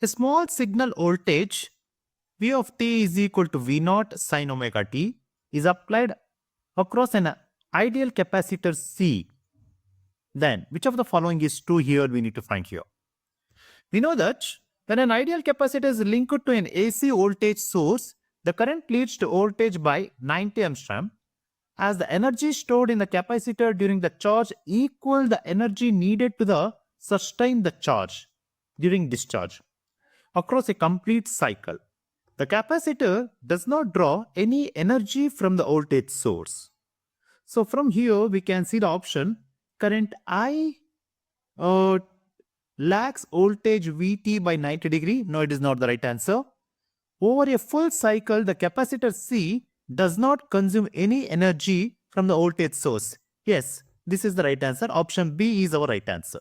A small signal voltage V of t is equal to V naught sin omega t is applied across an ideal capacitor C. Then, which of the following is true here we need to find here? We know that when an ideal capacitor is linked to an AC voltage source, the current leads to voltage by 90 angstrom, as the energy stored in the capacitor during the charge equal the energy needed to sustain the charge during discharge across a complete cycle. The capacitor does not draw any energy from the voltage source. So from here we can see the option current I lags voltage Vt by 90 degree. No, it is not the right answer. Over a full cycle, the capacitor C does not consume any energy from the voltage source. Yes, this is the right answer. Option B is our right answer.